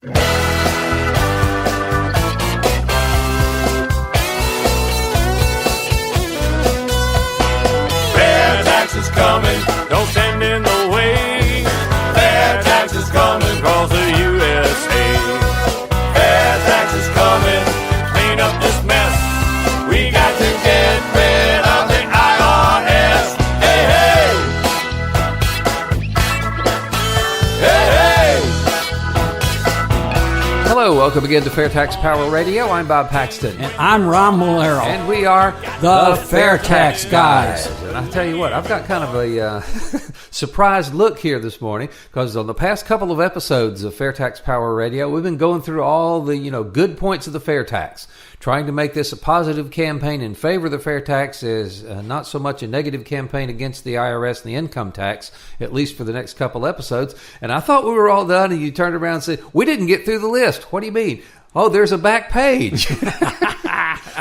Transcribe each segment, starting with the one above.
FAIRtax is coming, don't stand in the way. FAIRtax is coming across the USA. FAIRtax is coming to clean up this mess. We got to get rid of the IRS. Hey, hey! Hey, hey! Hello, welcome again to FAIRtax Power Radio. I'm Bob Paxton. And I'm Ron Malero. And we are the FAIRtax Guys. And I tell you what, I've got kind of a surprised look here this morning, because on the past couple of episodes of FAIRtax Power Radio, we've been going through all the good points of the fair tax, trying to make this a positive campaign in favor of the fair tax, is not so much a negative campaign against the IRS and the income tax, at least for the next couple episodes. And I thought we were all done, and you turned around and said, we didn't get through the list. What do you mean? Oh, there's a back page.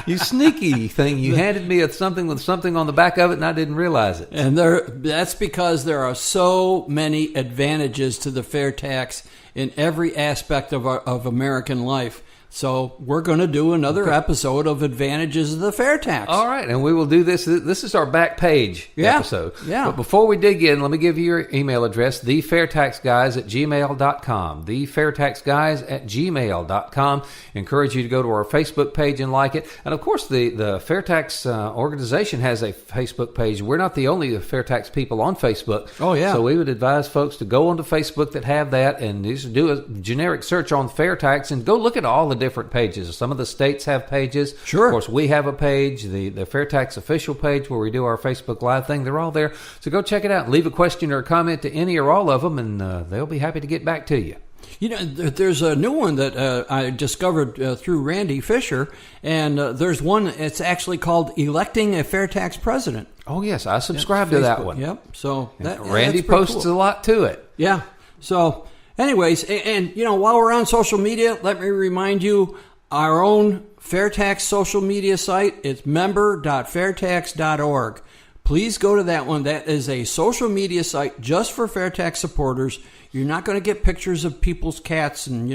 You sneaky thing. You handed me something with something on the back of it, and I didn't realize it. And that's because there are so many advantages to the fair tax in every aspect of American life. So we're going to do another episode of Advantages of the Fair Tax. All right, and we will do this. This is our back page episode. Yeah. But before we dig in, let me give you your email address, thefairtaxguys@gmail.com. Thefairtaxguys@gmail.com. Encourage you to go to our Facebook page and like it. And, of course, the Fair Tax organization has a Facebook page. We're not the only Fair Tax people on Facebook. Oh, yeah. So we would advise folks to go onto Facebook that have that and just do a generic search on Fair Tax and go look at all the different pages. Some of the states have pages. Sure. Of course, we have a page, the FAIRtax official page where we do our Facebook Live thing. They're all there. So go check it out. Leave a question or a comment to any or all of them, and they'll be happy to get back to you. There's a new one that I discovered through Randy Fisher, and there's one, it's actually called Electing a Fair Tax President. Oh, yes. I subscribe to that one. Yep. So Randy posts a lot to it. Yeah. So anyways, and while we're on social media, let me remind you our own FairTax social media site. It's member.fairtax.org. Please go to that one. That is a social media site just for FairTax supporters. You're not going to get pictures of people's cats and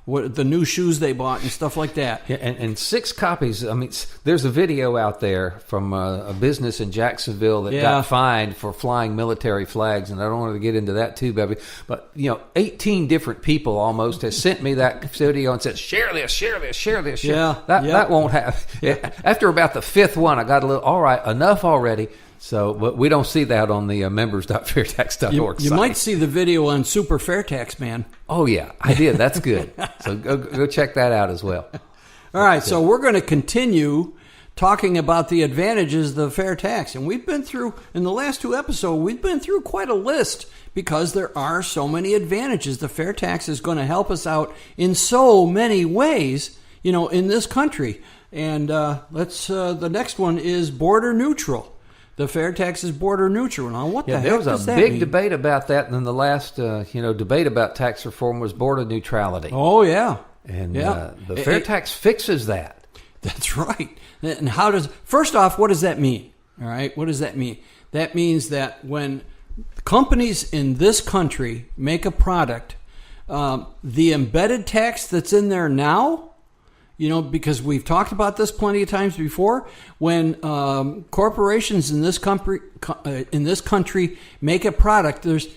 the new shoes they bought and stuff like that. Yeah, and 6 copies. I mean, there's a video out there from a business in Jacksonville that got fined for flying military flags, and I don't want to get into that too, baby. But 18 different people almost has sent me that video and said, "Share this, share this, share this." Yeah, that won't happen. After about the 5th one, I got a little. All right, enough already. So, but we don't see that on the members.fairtax.org site. You might see the video on Super FairTax, man. Oh, yeah, I did. That's good. So go check that out as well. All right, so we're going to continue talking about the advantages of the fair tax. And we've been through, in the last 2 episodes, we've been through quite a list because there are so many advantages. The fair tax is going to help us out in so many ways, in this country. And the next one is border neutral. The fair tax is border neutral. Now, what the heck does that mean? There was a big debate about that, and then the last, debate about tax reform was border neutrality. Oh, yeah. And the fair tax fixes that. That's right. And first off, what does that mean? All right, what does that mean? That means that when companies in this country make a product, the embedded tax that's in there now, because we've talked about this plenty of times before, when corporations in this country make a product, there's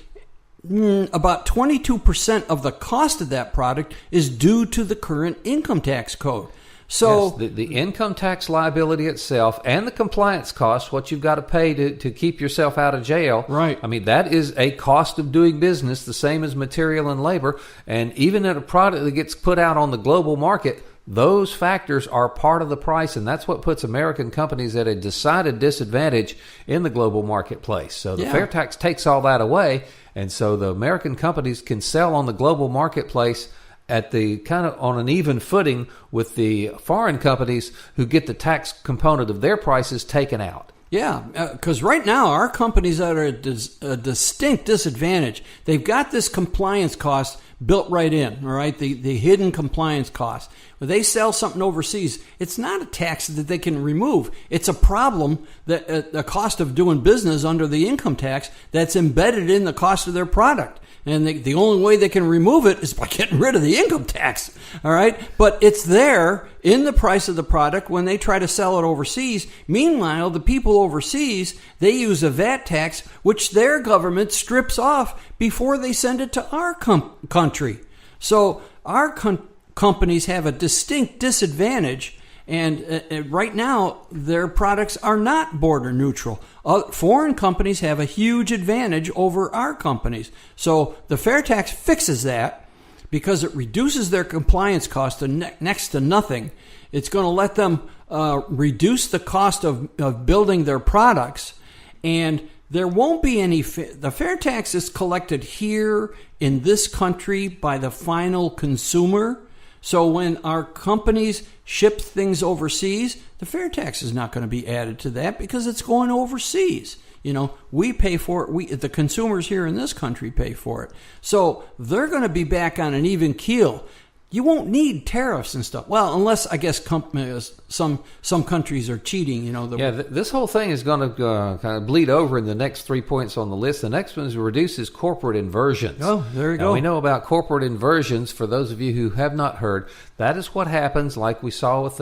about 22% of the cost of that product is due to the current income tax code. So yes, the income tax liability itself and the compliance costs, what you've got to pay to keep yourself out of jail. Right. I mean, that is a cost of doing business, the same as material and labor. And even at a product that gets put out on the global market, those factors are part of the price, and that's what puts American companies at a decided disadvantage in the global marketplace. So the fair tax takes all that away, and so the American companies can sell on the global marketplace at the kind of on an even footing with the foreign companies who get the tax component of their prices taken out. Yeah, because right now our companies are at a distinct disadvantage. They've got this compliance cost built right in, all right, the hidden compliance cost. When they sell something overseas, it's not a tax that they can remove. It's a problem, that the cost of doing business under the income tax that's embedded in the cost of their product. and the only way they can remove it is by getting rid of the income tax. All right, but it's there in the price of the product when they try to sell it overseas. Meanwhile, the people overseas, they use a VAT tax, which their government strips off before they send it to our country. So our companies have a distinct disadvantage. And right now, their products are not border neutral. Foreign companies have a huge advantage over our companies. So the fair tax fixes that because it reduces their compliance cost to next to nothing. It's going to let them reduce the cost of building their products. And there won't be any... The fair tax is collected here in this country by the final consumer. So when our companies ship things overseas, the fair tax is not going to be added to that because it's going overseas. We pay for it. The consumers here in this country pay for it. So they're going to be back on an even keel. You won't need tariffs and stuff. Well, unless, I guess, some countries are cheating. This whole thing is going to kind of bleed over in the next 3 points on the list. The next one is reduces corporate inversions. Oh, there you go. Now, we know about corporate inversions. For those of you who have not heard, that is what happens, like we saw with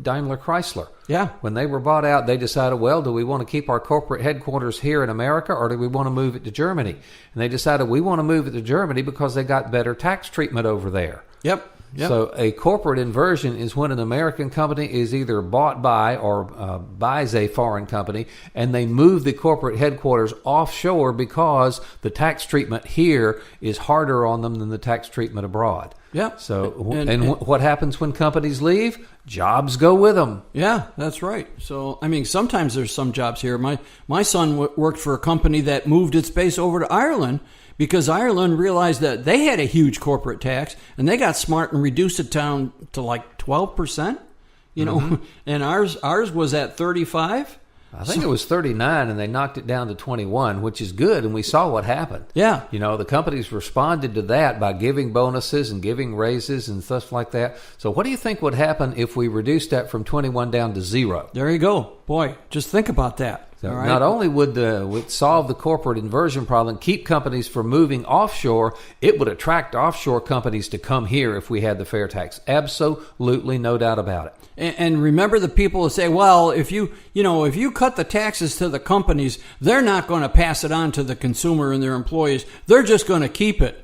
Daimler Chrysler. Yeah. When they were bought out, they decided, well, do we want to keep our corporate headquarters here in America or do we want to move it to Germany? And they decided we want to move it to Germany because they got better tax treatment over there. Yep. So a corporate inversion is when an American company is either bought by or buys a foreign company and they move the corporate headquarters offshore because the tax treatment here is harder on them than the tax treatment abroad. Yep. So, and what happens when companies leave? Jobs go with them. Yeah, that's right. So, sometimes there's some jobs here. My son worked for a company that moved its base over to Ireland because Ireland realized that they had a huge corporate tax, and they got smart and reduced it down to like 12%, and ours was at 35%. I think it was 39, and they knocked it down to 21, which is good, and we saw what happened. Yeah. The companies responded to that by giving bonuses and giving raises and stuff like that. So what do you think would happen if we reduced that from 21 down to 0? There you go. Boy, just think about that. So all right? Not only would it solve the corporate inversion problem, keep companies from moving offshore, it would attract offshore companies to come here if we had the fair tax. Absolutely, no doubt about it. And remember the people who say, well, if you cut the taxes to the companies, they're not going to pass it on to the consumer and their employees. They're just going to keep it.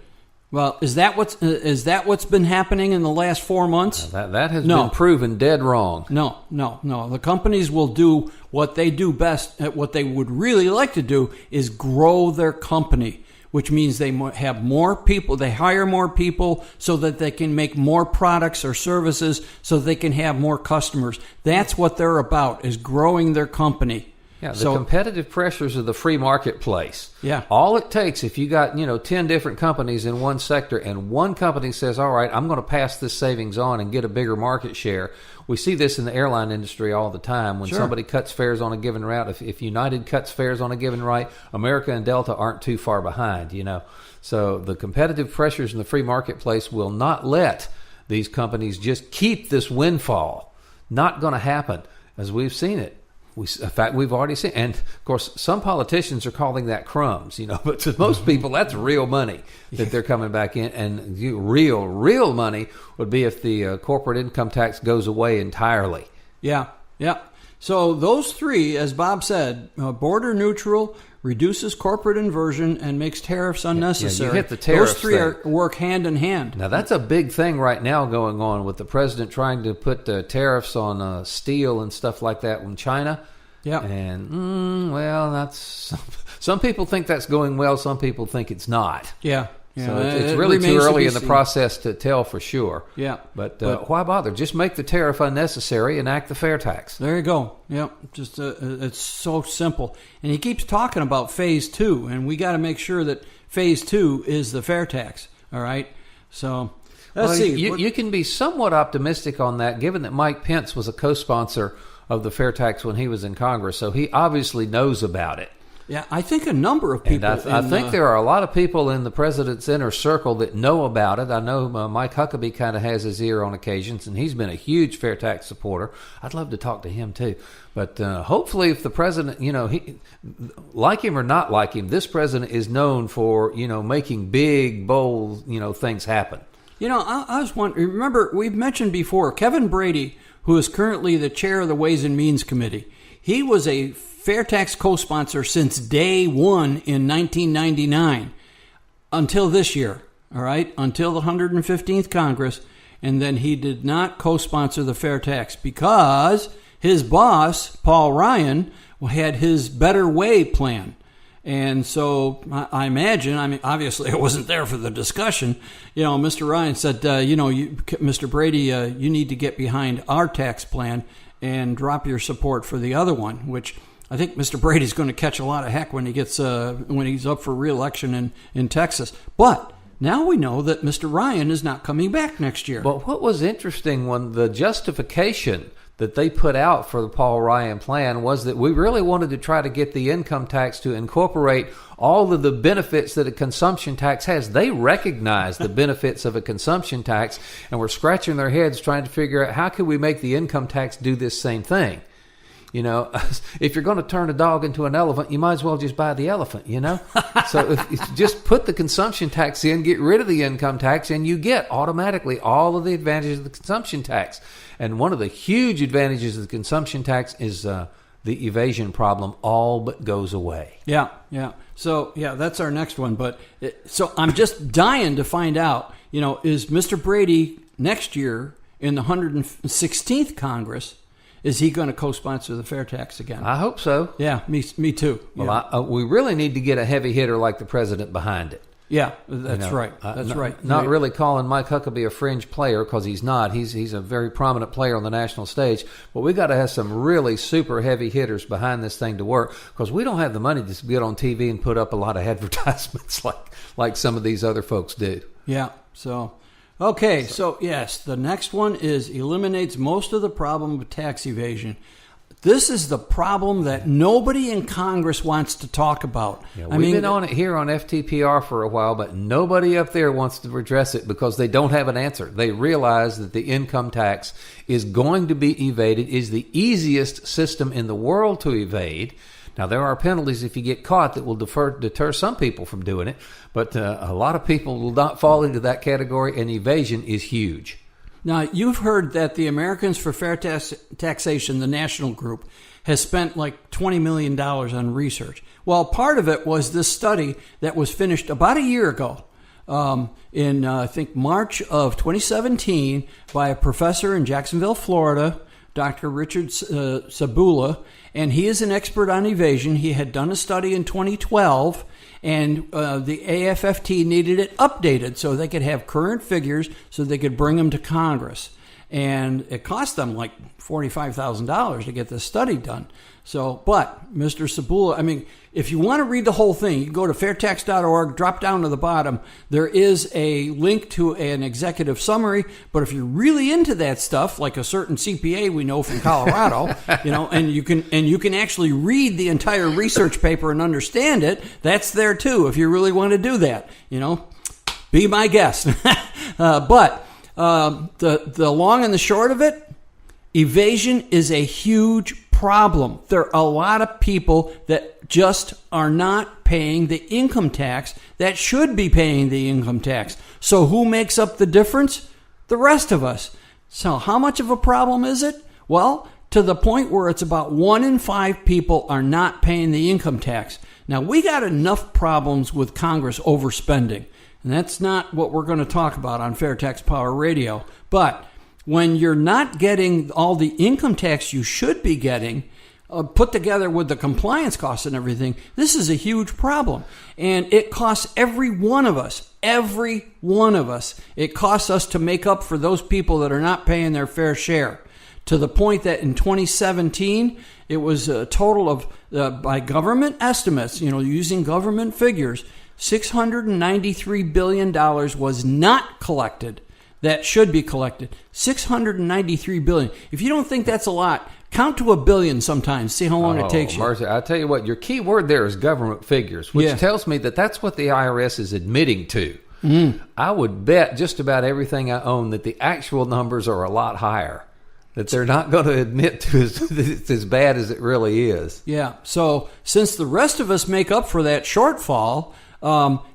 Well, is that what's been happening in the last 4 months? That has been proven dead wrong. No. The companies will do what they do best. What they would really like to do is grow their company, which means they have more people. They hire more people so that they can make more products or services so they can have more customers. That's what they're about, is growing their company. Yeah, the competitive pressures of the free marketplace. Yeah. All it takes, if you got 10 different companies in one sector and one company says, all right, I'm going to pass this savings on and get a bigger market share. We see this in the airline industry all the time. When somebody cuts fares on a given route, if United cuts fares on a given route, America and Delta aren't too far behind, So the competitive pressures in the free marketplace will not let these companies just keep this windfall. Not going to happen, as we've seen it. In fact, we've already seen, and of course, some politicians are calling that crumbs, but to most people, that's real money that they're coming back in. And real money would be if the corporate income tax goes away entirely. Yeah. So those three, as Bob said, border neutral, reduces corporate inversion, and makes tariffs unnecessary. You hit the tariffs. Those three work hand in hand. Now, that's a big thing right now going on with the president trying to put tariffs on steel and stuff like that in China. Yeah. And, that's... Some people think that's going well. Some people think it's not. Yeah. So it's really too early in the process to tell for sure. Yeah. But why bother? Just make the tariff unnecessary, enact the fair tax. There you go. Yeah. Just it's so simple. And he keeps talking about phase 2, and we got to make sure that phase 2 is the fair tax. All right. So let's see. You can be somewhat optimistic on that, given that Mike Pence was a co-sponsor of the fair tax when he was in Congress, so he obviously knows about it. Yeah, I think a number of people. And I think there are a lot of people in the president's inner circle that know about it. I know Mike Huckabee kind of has his ear on occasions, and he's been a huge fair tax supporter. I'd love to talk to him too. But hopefully, if the president, he, like him or not like him, this president is known for making big, bold, things happen. I was wondering. Remember, we've mentioned before Kevin Brady, who is currently the chair of the Ways and Means Committee. He was a fair tax co-sponsor since day one in 1999 until this year, all right, until the 115th Congress, and then he did not co-sponsor the fair tax because his boss, Paul Ryan, had his Better Way plan. And so I imagine, obviously I wasn't there for the discussion, Mr. Ryan said, Mr. Brady, you need to get behind our tax plan and drop your support for the other one, which I think Mr. Brady's going to catch a lot of heck when he gets when he's up for re-election in Texas. But now we know that Mr. Ryan is not coming back next year. But what was interesting when the justification that they put out for the Paul Ryan plan was that we really wanted to try to get the income tax to incorporate all of the benefits that a consumption tax has. They recognize the benefits of a consumption tax and were scratching their heads trying to figure out how can we make the income tax do this same thing. If you're going to turn a dog into an elephant, you might as well just buy the elephant, So if you just put the consumption tax in, get rid of the income tax, and you get automatically all of the advantages of the consumption tax. And one of the huge advantages of the consumption tax is the evasion problem all but goes away. Yeah. So, that's our next one. But so I'm just dying to find out, is Mr. Brady next year in the 116th Congress, is he going to co-sponsor the fair tax again? I hope so. Yeah, me too. Well, we really need to get a heavy hitter like the president behind it. Yeah, that's right. That's right. Not really calling Mike Huckabee a fringe player because he's not. He's a very prominent player on the national stage. But we got to have some really super heavy hitters behind this thing to work because we don't have the money to get on TV and put up a lot of advertisements like some of these other folks do. Yeah. So. Okay, so yes, the next one is eliminates most of the problem with tax evasion. This is the problem that nobody in Congress wants to talk about. Yeah, we've been on it here on FTPR for a while, but nobody up there wants to address it because they don't have an answer. They realize that the income tax is going to be evaded, is the easiest system in the world to evade. Now, there are penalties if you get caught that will deter some people from doing it, but a lot of people will not fall into that category, and evasion is huge. Now, you've heard that the Americans for Fair Taxation, the national group, has spent like $20 million on research. Well, part of it was this study that was finished about a year ago in, I think, March of 2017 by a professor in Jacksonville, Florida, Dr. Richard Sabula, and he is an expert on evasion. He had done a study in 2012, and the AFFT needed it updated so they could have current figures so they could bring them to Congress. And it cost them like $45,000 to get this study done. So, but Mr. Sabula, if you want to read the whole thing, you can go to fairtax.org, drop down to the bottom. There is a link to an executive summary. But if you're really into that stuff, like a certain CPA we know from Colorado, and you can actually read the entire research paper and understand it, that's there too. If you really want to do that, be my guest. But the long and the short of it, evasion is a huge problem. There are a lot of people that just are not paying the income tax that should be paying the income tax. So who makes up the difference? The rest of us. So how much of a problem is it? Well, to the point where it's about 1 in 5 people are not paying the income tax. Now, we got enough problems with Congress overspending, and that's not what we're going to talk about on FAIRtax Power Radio. But when you're not getting all the income tax you should be getting, put together with the compliance costs and everything, this is a huge problem. And it costs every one of us. It costs us to make up for those people that are not paying their fair share. To the point that in 2017, it was a total of, by government estimates, using government figures, $693 billion was not collected that should be collected. $693 billion. If you don't think that's a lot, count to 1 billion sometimes. See how long it takes you. Mercy. I tell you what, your key word there is government figures, which tells me that that's what the IRS is admitting to. I would bet just about everything I own that the actual numbers are a lot higher, that they're not going to admit to it's as bad as it really is. Yeah. So since the rest of us make up for that shortfall,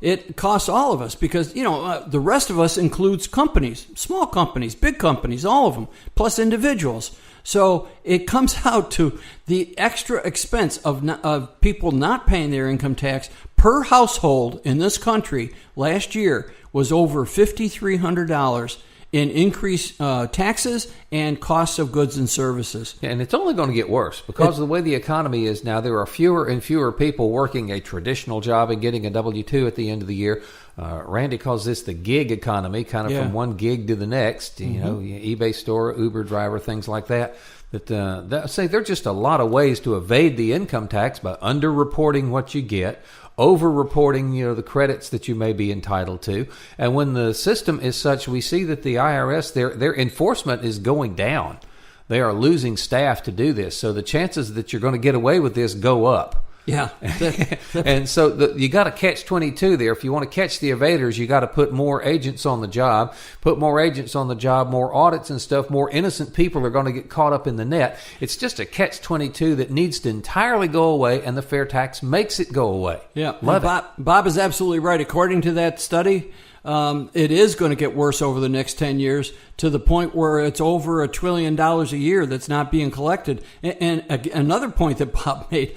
it costs all of us because, the rest of us includes companies, small companies, big companies, all of them, plus individuals. So it comes out to the extra expense of people not paying their income tax per household in this country last year was over $5,300 in increased taxes and costs of goods and services. Yeah, and it's only going to get worse because of the way the economy is now. There are fewer and fewer people working a traditional job and getting a W-2 at the end of the year. Randy calls this the gig economy, kind of from one gig to the next. eBay store, Uber driver, things like that. Say there are just a lot of ways to evade the income tax by underreporting what you get, over-reporting, the credits that you may be entitled to. And when the system is such, we see that the IRS, their enforcement is going down. They are losing staff to do this. So the chances that you're going to get away with this go up. Yeah. And so you got to catch 22 there. If you want to catch the evaders, you got to put more agents on the job. Put more agents on the job, more audits and stuff. More innocent people are going to get caught up in the net. It's just a catch 22 that needs to entirely go away, and the fair tax makes it go away. Yeah. Love it. Bob is absolutely right. According to that study, it is going to get worse over the next 10 years to the point where it's over $1 trillion a year that's not being collected. And another point that Bob made,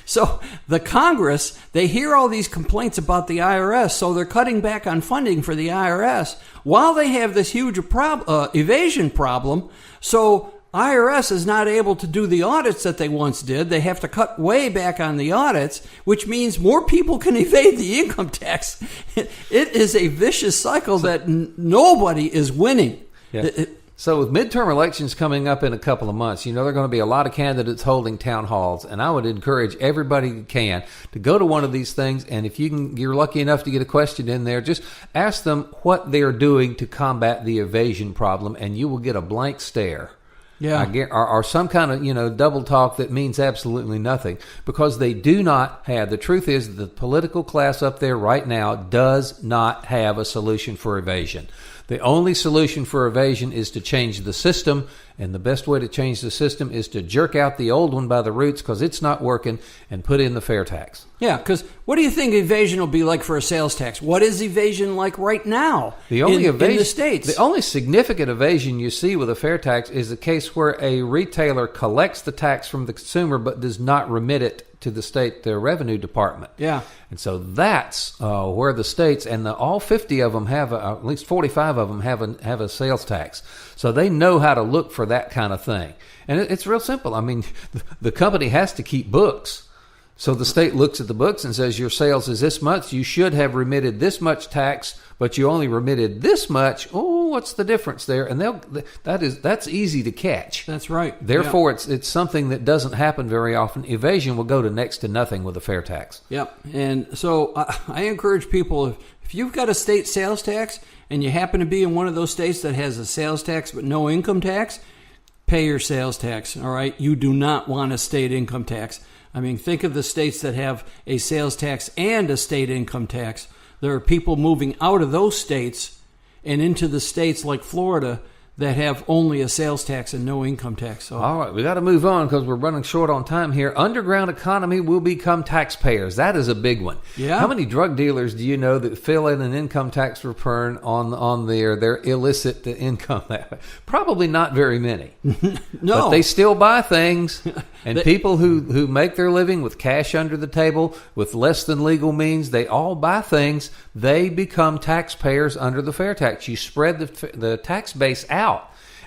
so the Congress, they hear all these complaints about the IRS, so they're cutting back on funding for the IRS while they have this huge evasion problem. So IRS is not able to do the audits that they once did. They have to cut way back on the audits, which means more people can evade the income tax. It is a vicious cycle that nobody is winning. Yeah. So with midterm elections coming up in a couple of months, there are going to be a lot of candidates holding town halls, and I would encourage everybody who can to go to one of these things, and if you're lucky enough to get a question in there, just ask them what they're doing to combat the evasion problem, and you will get a blank stare. Yeah, or some kind of double talk that means absolutely nothing, because they do not have. The truth is, the political class up there right now does not have a solution for evasion. The only solution for evasion is to change the system, and the best way to change the system is to jerk out the old one by the roots because it's not working, and put in the fair tax. Yeah, because what do you think evasion will be like for a sales tax? What is evasion like right now in the States? The only significant evasion you see with a fair tax is the case where a retailer collects the tax from the consumer but does not remit it to the state, their revenue department. Yeah. And so that's where the states, and all 50 of them have, at least 45 of them have a sales tax. So they know how to look for that kind of thing. And it's real simple. I mean, the company has to keep books. So the state looks at the books and says, your sales is this much. You should have remitted this much tax, but you only remitted this much. Oh, what's the difference there? And that's easy to catch. That's right. Therefore, it's something that doesn't happen very often. Evasion will go to next to nothing with a fair tax. Yep. And so I encourage people, if you've got a state sales tax and you happen to be in one of those states that has a sales tax but no income tax, pay your sales tax. All right. You do not want a state income tax. I mean, think of the states that have a sales tax and a state income tax. There are people moving out of those states and into the states like Florida that have only a sales tax and no income tax. So. All right, we got to move on because we're running short on time here. Underground economy will become taxpayers. That is a big one. Yeah. How many drug dealers do you know that fill in an income tax return on their illicit income? Probably not very many. No. But they still buy things. And people who make their living with cash under the table, with less than legal means, they all buy things. They become taxpayers under the fair tax. You spread the tax base out.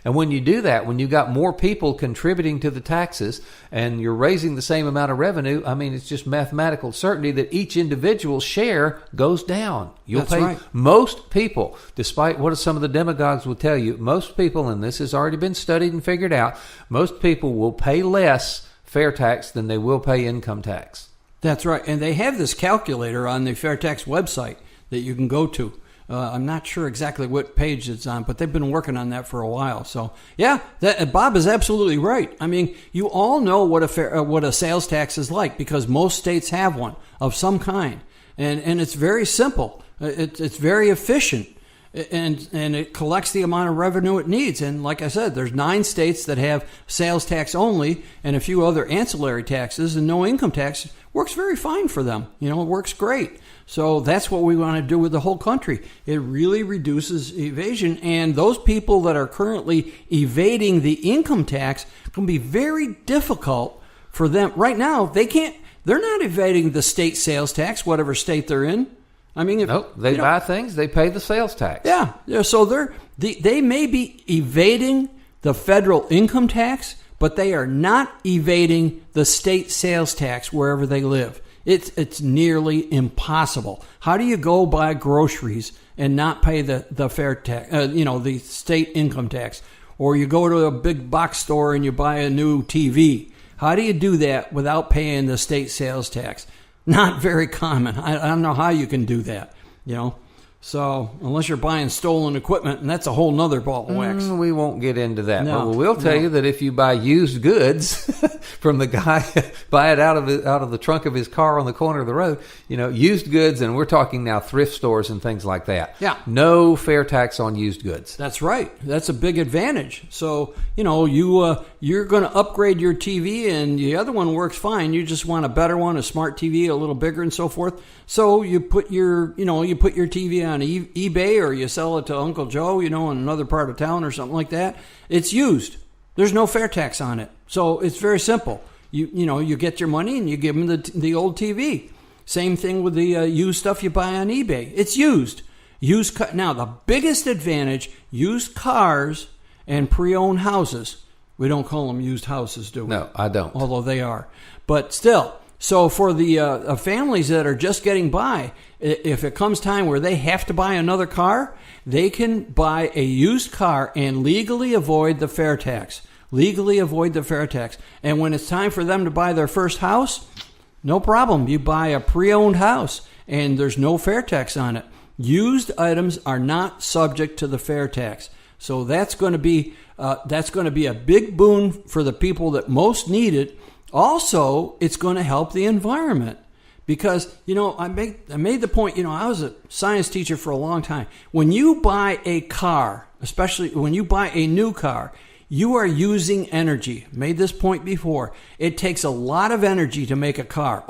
And when you do that, when you got more people contributing to the taxes and you're raising the same amount of revenue, I mean, it's just mathematical certainty that each individual's share goes down. You'll That's pay right. Most people, despite what some of the demagogues will tell you, most people, and this has already been studied and figured out, most people will pay less fair tax than they will pay income tax. That's right. And they have this calculator on the FAIRtax website that you can go to. I'm not sure exactly what page it's on, but they've been working on that for a while. So, yeah, Bob is absolutely right. I mean, you all know what a sales tax is like because most states have one of some kind. And it's very simple. It's very efficient. And it collects the amount of revenue it needs. And like I said, there's 9 states that have sales tax only and a few other ancillary taxes, and no income tax works very fine for them. It works great. So that's what we want to do with the whole country. It really reduces evasion, and those people that are currently evading the income tax can be very difficult for them. Right now, they're not evading the state sales tax, whatever state they're in. I mean, they buy things, they pay the sales tax. Yeah, so they may be evading the federal income tax, but they are not evading the state sales tax wherever they live. It's nearly impossible. How do you go buy groceries and not pay the fair tax? The state income tax, or you go to a big box store and you buy a new TV. How do you do that without paying the state sales tax? Not very common. I don't know how you can do that, So unless you're buying stolen equipment, and that's a whole nother ball of wax. We won't get into that. No, but we'll tell you that if you buy used goods from the guy, buy it out of the trunk of his car on the corner of the road, used goods, and we're talking now thrift stores and things like that. Yeah. No fair tax on used goods. That's right. That's a big advantage. So, you're going to upgrade your TV and the other one works fine. You just want a better one, a smart TV, a little bigger and so forth. So you put your TV on eBay, or you sell it to Uncle Joe, in another part of town or something like that. It's used. There's no fair tax on it. So it's very simple. You get your money and you give them the old TV. Same thing with the used stuff you buy on eBay. It's used. Now, the biggest advantage, used cars and pre-owned houses. We don't call them used houses, do we? No, I don't. Although they are. But still, so for the families that are just getting by, if it comes time where they have to buy another car, they can buy a used car and legally avoid the fair tax. And when it's time for them to buy their first house, no problem. You buy a pre-owned house and there's no fair tax on it. Used items are not subject to the fair tax. So that's going to be a big boon for the people that most need it. Also, it's going to help the environment because, I made the point, I was a science teacher for a long time. When you buy a car, especially when you buy a new car, you are using energy. Made this point before. It takes a lot of energy to make a car.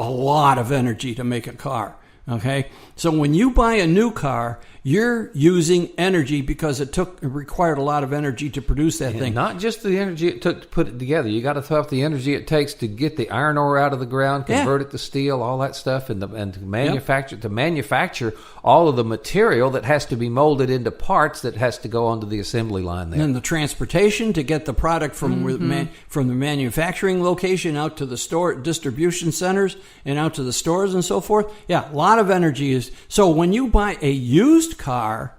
Okay? So when you buy a new car, you're using energy because it required a lot of energy to produce that thing. Not just the energy it took to put it together. You got to throw out the energy it takes to get the iron ore out of the ground, convert it to steel, all that stuff, and to manufacture all of the material that has to be molded into parts that has to go onto the assembly line there. And the transportation to get the product from from the manufacturing location out to the store distribution centers and out to the stores and so forth. Yeah, a lot of energy is. So when you buy a used car,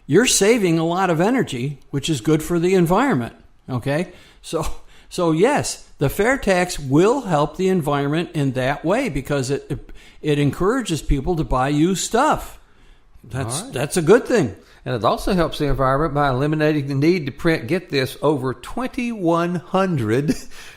you're saving a lot of energy, which is good for the environment. Okay? So yes, the fair tax will help the environment in that way because it encourages people to buy used stuff. That's a good thing. And it also helps the environment by eliminating the need to print, get this, over 2,100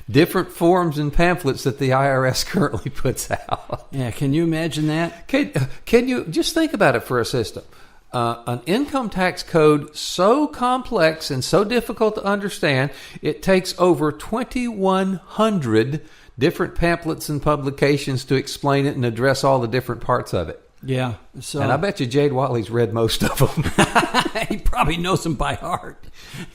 different forms and pamphlets that the IRS currently puts out. Yeah, can you imagine that? Can you just think about it for a system? An income tax code so complex and so difficult to understand, it takes over 2,100 different pamphlets and publications to explain it and address all the different parts of it. Yeah. So, and I bet you Jade Watley's read most of them. He probably knows them by heart.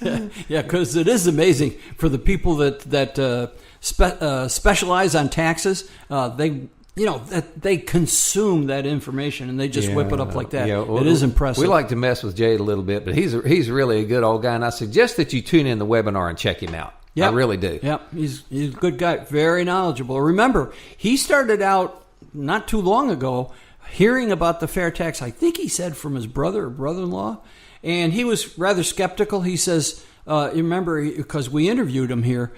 Yeah, because it is amazing for the people that specialize on taxes. They consume that information and they just whip it up like that. Yeah, it is impressive. We like to mess with Jade a little bit, but he's really a good old guy, and I suggest that you tune in the webinar and check him out. Yep. I really do. Yep, he's a good guy, very knowledgeable. Remember, he started out not too long ago hearing about the fair tax, I think he said from his brother or brother-in-law, and he was rather skeptical. He says, you remember, because we interviewed him here,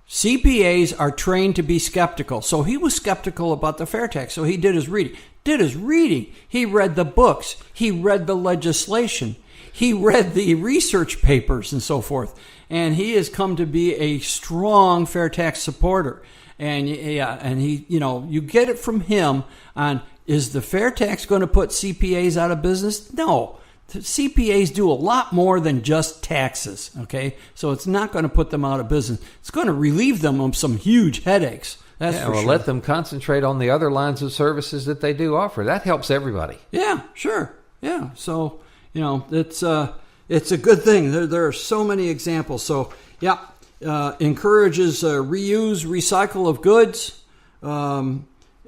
CPAs are trained to be skeptical. So he was skeptical about the fair tax. So he did his reading. He read the books. He read the legislation. He read the research papers and so forth. And he has come to be a strong fair tax supporter. And he, you get it from him on, is the fair tax going to put CPAs out of business? No. CPAs do a lot more than just taxes, okay? So it's not going to put them out of business. It's going to relieve them of some huge headaches. That's for sure. Let them concentrate on the other lines of services that they do offer. That helps everybody. Yeah, sure. Yeah. So, it's a good thing. There are so many examples. So, yeah, encourages reuse, recycle of goods.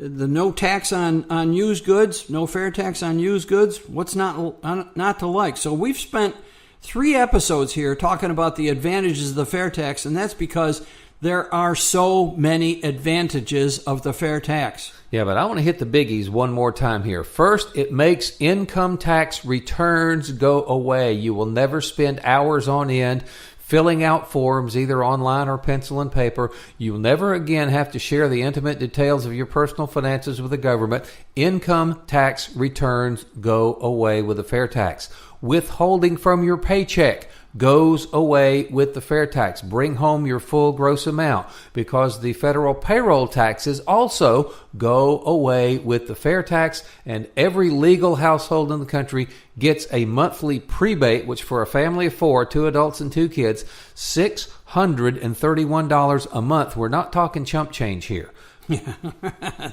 The no tax on used goods, no fair tax on used goods. What's not to like? So we've spent 3 episodes here talking about the advantages of the fair tax, and that's because there are so many advantages of the fair tax. Yeah, but I want to hit the biggies one more time here. First, it makes income tax returns go away. You will never spend hours on end filling out forms, either online or pencil and paper. You'll never again have to share the intimate details of your personal finances with the government. Income tax returns go away with the fair tax. Withholding from your paycheck goes away with the fair tax. Bring home your full gross amount, because the federal payroll taxes also go away with the fair tax, and every legal household in the country gets a monthly prebate, which for a family of 4, 2 adults and 2 kids, $631 a month. We're not talking chump change here. Yeah,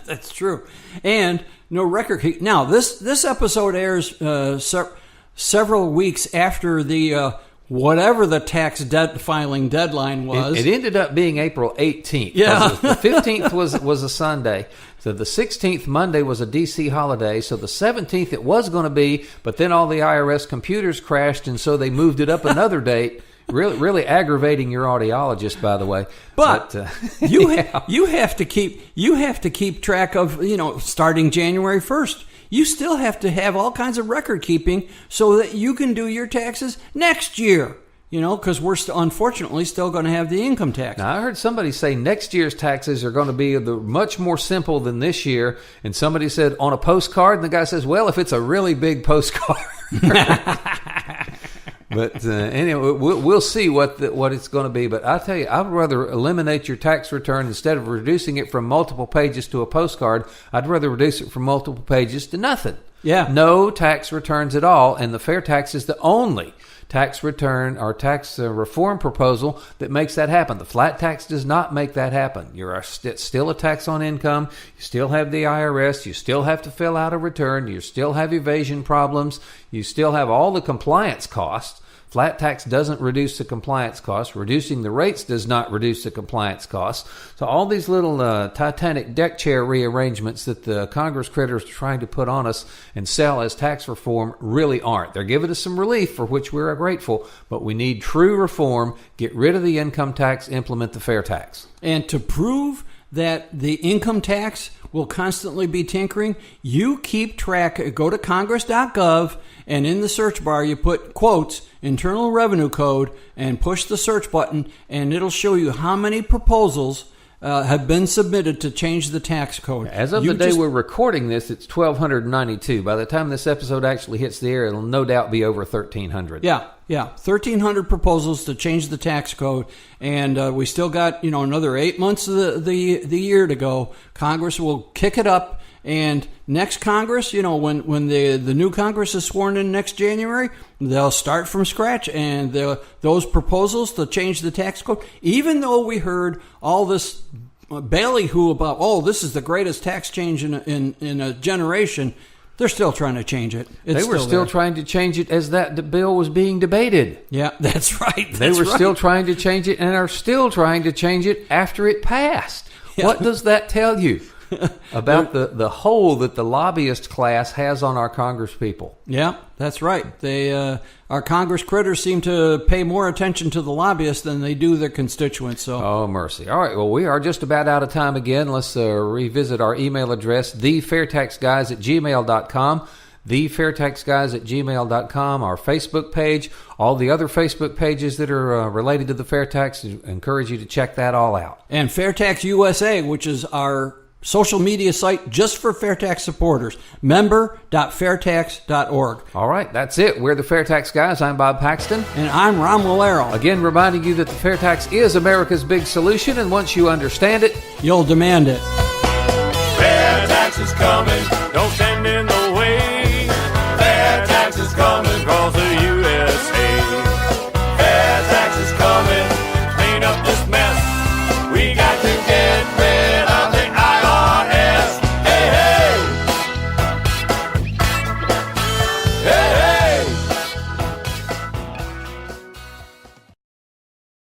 that's true. And no record keep. Now, this episode airs several weeks after the whatever the tax filing deadline was. It ended up being April 18th. Yeah. The 15th was a Sunday. So the 16th, Monday, was a D.C. holiday. So the 17th it was going to be, but then all the IRS computers crashed, and so they moved it up another date. Really aggravating your audiologist, by the way. But you have to keep track of, starting January 1st. You still have to have all kinds of record keeping so that you can do your taxes next year. Because we're unfortunately still going to have the income tax. Now, I heard somebody say next year's taxes are going to be much more simple than this year. And somebody said on a postcard, and the guy says, well, if it's a really big postcard. But anyway, we'll see what it's going to be. But I tell you, I'd rather eliminate your tax return instead of reducing it from multiple pages to a postcard. I'd rather reduce it from multiple pages to nothing. Yeah. No tax returns at all, and the fair tax is the only tax return or tax reform proposal that makes that happen. The flat tax does not make that happen. You're still a tax on income. You still have the IRS. You still have to fill out a return. You still have evasion problems. You still have all the compliance costs. Flat tax doesn't reduce the compliance costs. Reducing the rates does not reduce the compliance costs. So all these little Titanic deck chair rearrangements that the Congress critters are trying to put on us and sell as tax reform really aren't. They're giving us some relief, for which we're grateful, but we need true reform. Get rid of the income tax, implement the fair tax. And to prove that the income tax will constantly be tinkering, you keep track. Go to congress.gov, and in the search bar you put quotes Internal Revenue Code and push the search button, and it'll show you how many proposals have been submitted to change the tax code. As of the day we're recording this, it's 1,292. By the time this episode actually hits the air, it'll no doubt be over 1,300. Yeah, 1,300 proposals to change the tax code, and we still got another 8 months of the year to go. Congress will kick it up, and next Congress, when the new Congress is sworn in next January, they'll start from scratch, and those proposals to change the tax code, even though we heard all this ballyhoo about, this is the greatest tax change in a generation, they're still trying to change it. They were still trying to change it as that bill was being debated. Yeah, that's right. They were still trying to change it, and are still trying to change it after it passed. Yeah. What does that tell you about the hold that the lobbyist class has on our Congress people? Yeah, that's right. Our Congress critters seem to pay more attention to the lobbyists than they do their constituents. So, oh, mercy. All right, well, we are just about out of time again. Let's revisit our email address, thefairtaxguys@gmail.com. thefairtaxguys@gmail.com, our Facebook page, all the other Facebook pages that are related to the Fair Tax. I encourage you to check that all out. And FairTax USA, which is our social media site just for FairTax supporters. Member.fairtax.org. All right, that's it. We're the Fair Tax Guys. I'm Bob Paxton. And I'm Ron Walero. Again, reminding you that the Fair Tax is America's big solution, and once you understand it, you'll demand it. Fair tax is coming.